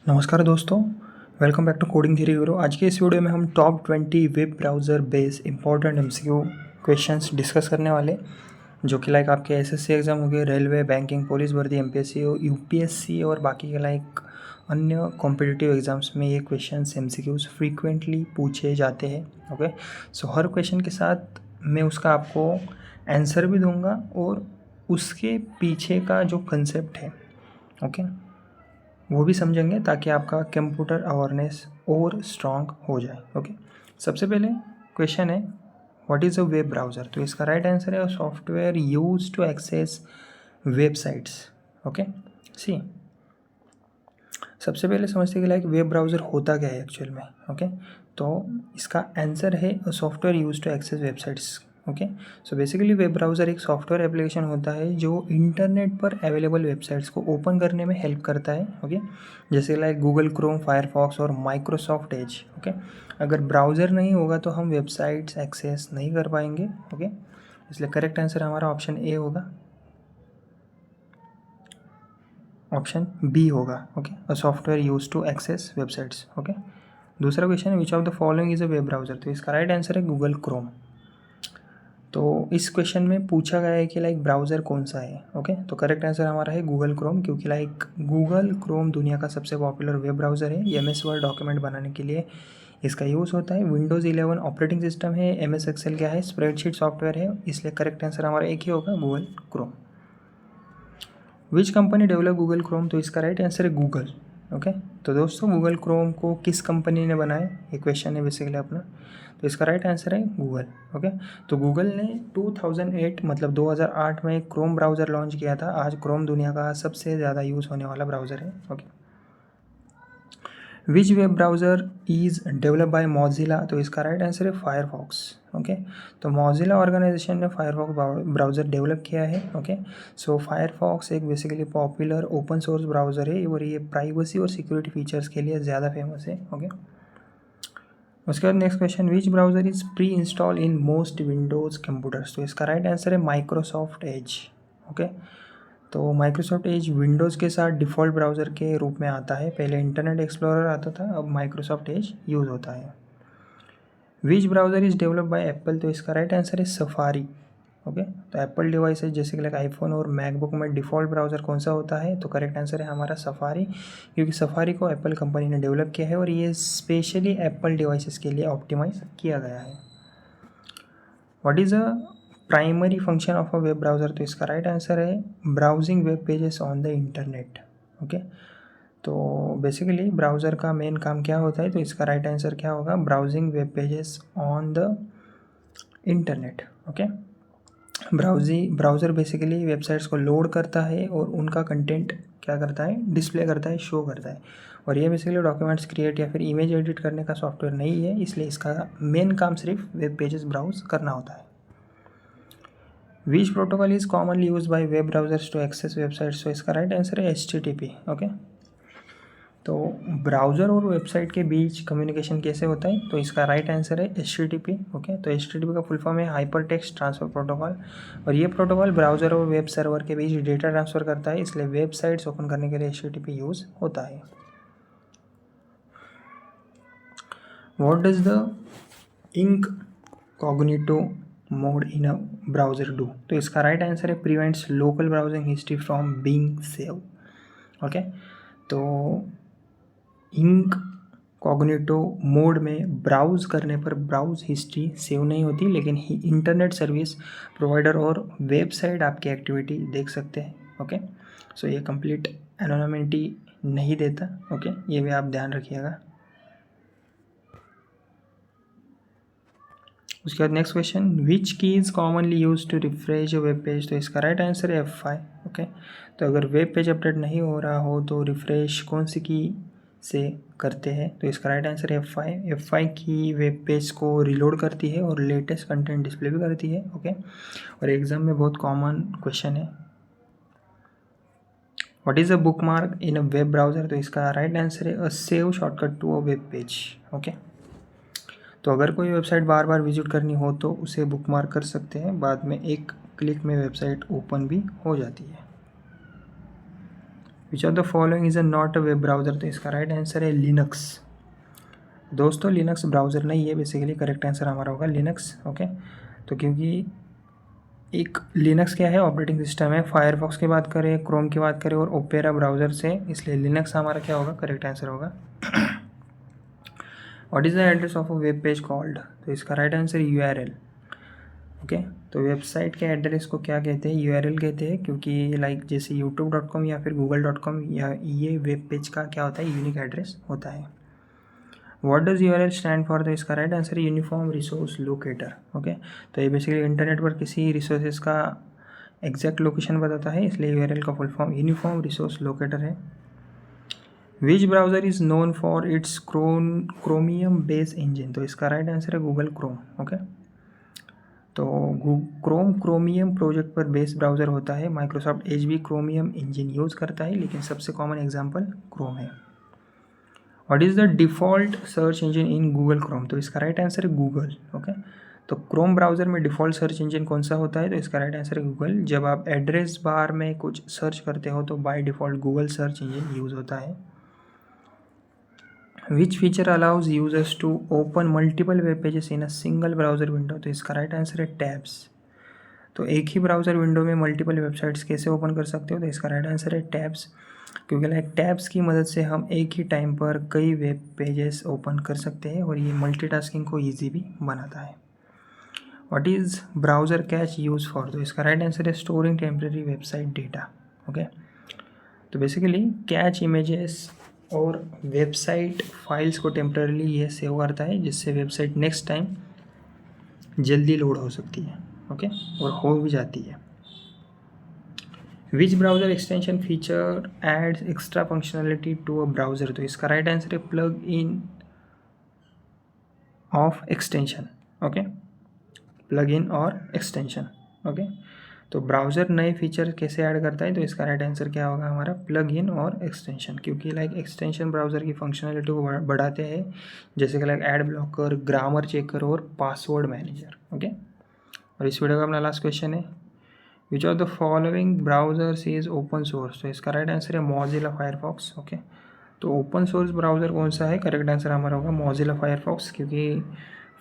नमस्कार दोस्तों, welcome back to coding theory Guru. आज के इस वीडियो में हम top 20 web browser base important MCQ questions discuss करने वाले, जो कि लाइक आपके एसएससी एग्जाम हो गए, रेलवे, बैंकिंग, पुलिस भर्ती, एमपीएससी, यूपीएससी और बाकी के लाइक अन्य कॉम्पिटिटिव एग्जाम्स में ये क्वेश्चंस एमसीक्यूज फ्रीक्वेंटली पूछे जाते हैं। ओके, सो हर क्वेश्चन के साथ मैं उसका आपको आंसर भी दूंगा और उसके पीछे का जो कंसेप्ट है ओके वो भी समझेंगे, ताकि आपका कंप्यूटर अवेयरनेस और स्ट्रांग हो जाए। ओके, सबसे पहले क्वेश्चन है what is a web browser. तो इसका राइट आंसर है software use to access websites. Okay, see सबसे पहले समझते हैं कि लाइक वेब ब्राउज़र होता क्या है एक्चुअल में। ओके, तो इसका आंसर है software use to access websites. Okay, so basically web browser एक सॉफ्टवेयर एप्लीकेशन होता है जो इंटरनेट पर अवेलेबल वेबसाइट्स को ओपन करने में हेल्प करता है। ओके, जैसे लाइक गूगल क्रोम, फायरफॉक्स और माइक्रोसॉफ्ट एज। ओके, अगर ब्राउज़र नहीं होगा तो हम वेबसाइट्स एक्सेस नहीं कर पाएंगे। ओके, इसलिए करेक्ट आंसर हमारा ऑप्शन ए होगा, ऑप्शन बी होगा। Okay, a software use to access websites. Okay, दूसरा क्वेश्चन है which of the following is a web browser. तो इसका राइट आंसर है गूगल क्रोम। तो इस क्वेश्चन में पूछा गया है कि लाइक ब्राउज़र कौन सा है। ओके, तो करेक्ट आंसर हमारा है गूगल क्रोम, क्योंकि लाइक गूगल क्रोम दुनिया का सबसे पॉपुलर वेब ब्राउज़र है। एमएस वर्ड डॉक्यूमेंट बनाने के लिए इसका यूज़ होता है। विंडोज़ 11 ऑपरेटिंग सिस्टम है। एमएस एक्सेल क्या है, स्प्रेडशीट सॉफ्टवेयर है। इसलिए करेक्ट आंसर हमारा एक ही होगा, Google Chrome. Which company develop Google Chrome. तो इसका राइट आंसर है गूगल। ओके, तो दोस्तों गूगल क्रोम को किस कंपनी ने बनाया, ये क्वेश्चन है बेसिकली अपना। तो इसका राइट आंसर है गूगल। ओके, तो गूगल ने 2008 मतलब 2008 में क्रोम ब्राउज़र लॉन्च किया था। आज क्रोम दुनिया का सबसे ज़्यादा यूज़ होने वाला ब्राउज़र है। Okay, which web browser is develop bye Mozilla. तो इसका राइट आंसर है फायरफॉक्स। ओके, तो मोजिला ऑर्गेनाइजेशन ने फायरफॉक्स ब्राउज़र डेवलप किया है। ओके, सो फायरफॉक्स एक basically popular open source browser है और ये प्राइवेसी और सिक्योरिटी फीचर्स के लिए ज़्यादा फेमस है। ओके, उसके बाद next question, which browser is pre install in most Windows computers. तो इसका राइट आंसर है माइक्रोसॉफ्ट एज। ओके, तो माइक्रोसॉफ्ट एज विंडोज़ के साथ डिफ़ॉल्ट ब्राउज़र के रूप में आता है। पहले इंटरनेट एक्सप्लोरर आता था, अब माइक्रोसॉफ्ट एज यूज़ होता है। Which browser is develop by Apple. तो इसका राइट आंसर है सफारी। ओके, तो एप्पल डिवाइसेज जैसे कि लाइक आईफोन और मैकबुक में डिफ़ॉल्ट ब्राउज़र कौन सा होता है। तो करेक्ट आंसर है हमारा सफारी, क्योंकि सफारी को एप्पल कंपनी ने डेवलप किया है और ये स्पेशली एप्पल डिवाइसेस के लिए ऑप्टिमाइज किया गया है। What is a primary function of a web browser. तो इसका राइट आंसर है browsing web pages on the internet. Okay, तो बेसिकली ब्राउज़र का मेन काम क्या होता है। तो इसका राइट आंसर क्या होगा, browsing web pages on the internet. Okay, browser basically websites को लोड करता है और उनका कंटेंट क्या करता है, डिस्प्ले करता है, शो करता है। और ये बेसिकली डॉक्यूमेंट्स क्रिएट या फिर इमेज एडिट करने का सॉफ्टवेयर नहीं है, इसलिए इसका मेन काम सिर्फ वेब पेजेस ब्राउज करना होता है। Which protocol is commonly use by web browsers to access websites. तो इसका राइट आंसर है HTTP। ओके, तो ब्राउज़र और वेबसाइट के बीच कम्युनिकेशन कैसे होता है। तो इसका राइट आंसर है HTTP। ओके, तो HTTP का फुल फॉर्म है हाइपर टेक्स्ट ट्रांसफ़र प्रोटोकॉल, और ये प्रोटोकॉल ब्राउज़र और वेब सर्वर के बीच डेटा ट्रांसफ़र करता है, इसलिए वेबसाइट्स ओपन करने के लिए HTTP यूज़ होता है। What does the incognito mode in a browser do. तो इसका राइट आंसर है prevents local browsing history from being save. Okay, तो इनकॉग्निटो मोड में ब्राउज़ करने पर ब्राउज़ हिस्ट्री सेव नहीं होती, लेकिन इंटरनेट सर्विस प्रोवाइडर और वेबसाइट आपकी एक्टिविटी देख सकते हैं। ओके, सो ये कंप्लीट एनोनिमिटी नहीं देता। ओके, ये भी आप ध्यान रखिएगा। उसके बाद next question, which key is commonly use to refresh web page. तो इसका राइट आंसर है F5। ओके, तो अगर वेब पेज अपडेट नहीं हो रहा हो तो रिफ्रेश कौन सी की से करते हैं। तो इसका राइट आंसर है F5। F5 की वेब पेज को रिलोड करती है और लेटेस्ट कंटेंट डिस्प्ले भी करती है। ओके, और एग्जाम में बहुत कॉमन क्वेश्चन है। What is a bookmark in a web browser. तो इसका राइट आंसर है a save shortcut to a web page. Okay, तो अगर कोई वेबसाइट बार बार विजिट करनी हो तो उसे बुकमार्क कर सकते हैं, बाद में एक क्लिक में वेबसाइट ओपन भी हो जाती है। Which of the following is a not a web browser, तो इसका राइट आंसर है लिनक्स। दोस्तों लिनक्स ब्राउज़र नहीं है, बेसिकली करेक्ट आंसर हमारा होगा लिनक्स। ओके, तो क्योंकि एक लिनक्स क्या है, ऑपरेटिंग सिस्टम है। फायरफॉक्स की बात करें, क्रोम की बात करें और ओपेरा ब्राउज़र से, इसलिए लिनक्स हमारा क्या होगा, करेक्ट आंसर होगा। What is the address of a web page called, तो इसका राइट आंसर URL। ओके, तो वेबसाइट के एड्रेस को क्या कहते हैं, URL कहते हैं, क्योंकि लाइक जैसे youtube.com या फिर google.com, या ये वेब पेज का क्या होता है, यूनिक एड्रेस होता है। What does URL stand for, तो इसका राइट आंसर है यूनिफॉर्म रिसोर्स लोकेटर। ओके, तो ये बेसिकली इंटरनेट पर किसी रिसोर्सेज का एग्जैक्ट लोकेशन बताता है, इसलिए URL का full form uniform resource locator है। Which browser is known for its Chromium base engine, तो इसका राइट आंसर है गूगल क्रोम। ओके, तो क्रोमियम प्रोजेक्ट पर बेस ब्राउज़र होता है। माइक्रोसॉफ्ट एज भी क्रोमियम इंजन यूज़ करता है, लेकिन सबसे कॉमन एग्जांपल क्रोम है। What is the default search engine in Google Chrome, तो इसका राइट आंसर है गूगल। ओके, तो क्रोम ब्राउज़र में डिफ़ॉल्ट सर्च इंजन कौन सा होता है, तो इसका राइट आंसर है गूगल। जब आप एड्रेस बार में कुछ सर्च करते हो तो by default Google search engine use होता है। Which feature allows users to open multiple web pages in a single browser window, तो इसका राइट आंसर है टैब्स। तो एक ही ब्राउज़र विंडो में मल्टीपल वेबसाइट्स कैसे ओपन कर सकते हो, तो इसका राइट आंसर है टैब्स, क्योंकि लाइक टैब्स की मदद से हम एक ही टाइम पर कई वेब पेजेस ओपन कर सकते हैं और ये मल्टीटास्किंग को ईजी भी बनाता है। What is browser cache use for, तो इसका राइट आंसर है storing temporary website data. Okay, तो बेसिकली कैच इमेजेस और वेबसाइट फाइल्स को टेम्परेली ये सेव करता है, जिससे वेबसाइट नेक्स्ट टाइम जल्दी लोड हो सकती है। ओके, और हो भी जाती है। Which browser extension feature adds extra functionality to a browser, तो इसका राइट आंसर है plugin of extension. Okay, plug in और एक्सटेंशन। ओके, तो ब्राउज़र नए फीचर कैसे ऐड करता है, तो इसका राइट आंसर क्या होगा हमारा, प्लग इन और एक्सटेंशन, क्योंकि लाइक एक्सटेंशन ब्राउज़र की फंक्शनलिटी को बढ़ाते हैं, जैसे कि like ad blocker, grammar checker और पासवर्ड मैनेजर। ओके, और इस वीडियो का अपना लास्ट क्वेश्चन है, which of the following browsers is open source, तो इसका राइट आंसर है मोजिला फायरफॉक्स। ओके, तो ओपन सोर्स ब्राउज़र कौन सा है, करेक्ट आंसर हमारा होगा मोजिला फायरफॉक्स, क्योंकि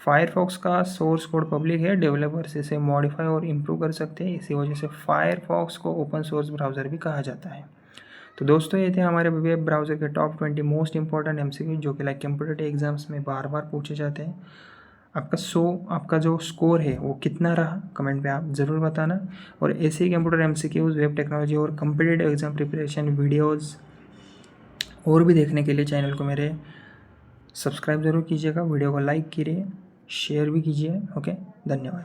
फायरफॉक्स का सोर्स कोड पब्लिक है, डेवलपर्स इसे मॉडिफाई और इम्प्रूव कर सकते हैं, इसी वजह से फायरफॉक्स को ओपन सोर्स ब्राउज़र भी कहा जाता है। तो दोस्तों ये थे हमारे वेब ब्राउज़र के टॉप 20 मोस्ट इंपॉर्टेंट MCQ, जो कि लाइक कंप्यूटर एग्जाम्स में बार बार पूछे जाते हैं। आपका जो स्कोर है वो कितना रहा, कमेंट पे आप ज़रूर बताना। और ऐसे ही कंप्यूटर MCQs, वेब टेक्नोलॉजी और कम्पिटिटिव एग्जाम प्रिपरेशन वीडियोज़ और भी देखने के लिए चैनल को मेरे सब्सक्राइब ज़रूर कीजिएगा, वीडियो को लाइक कीजिए, शेयर भी कीजिए। ओके, धन्यवाद।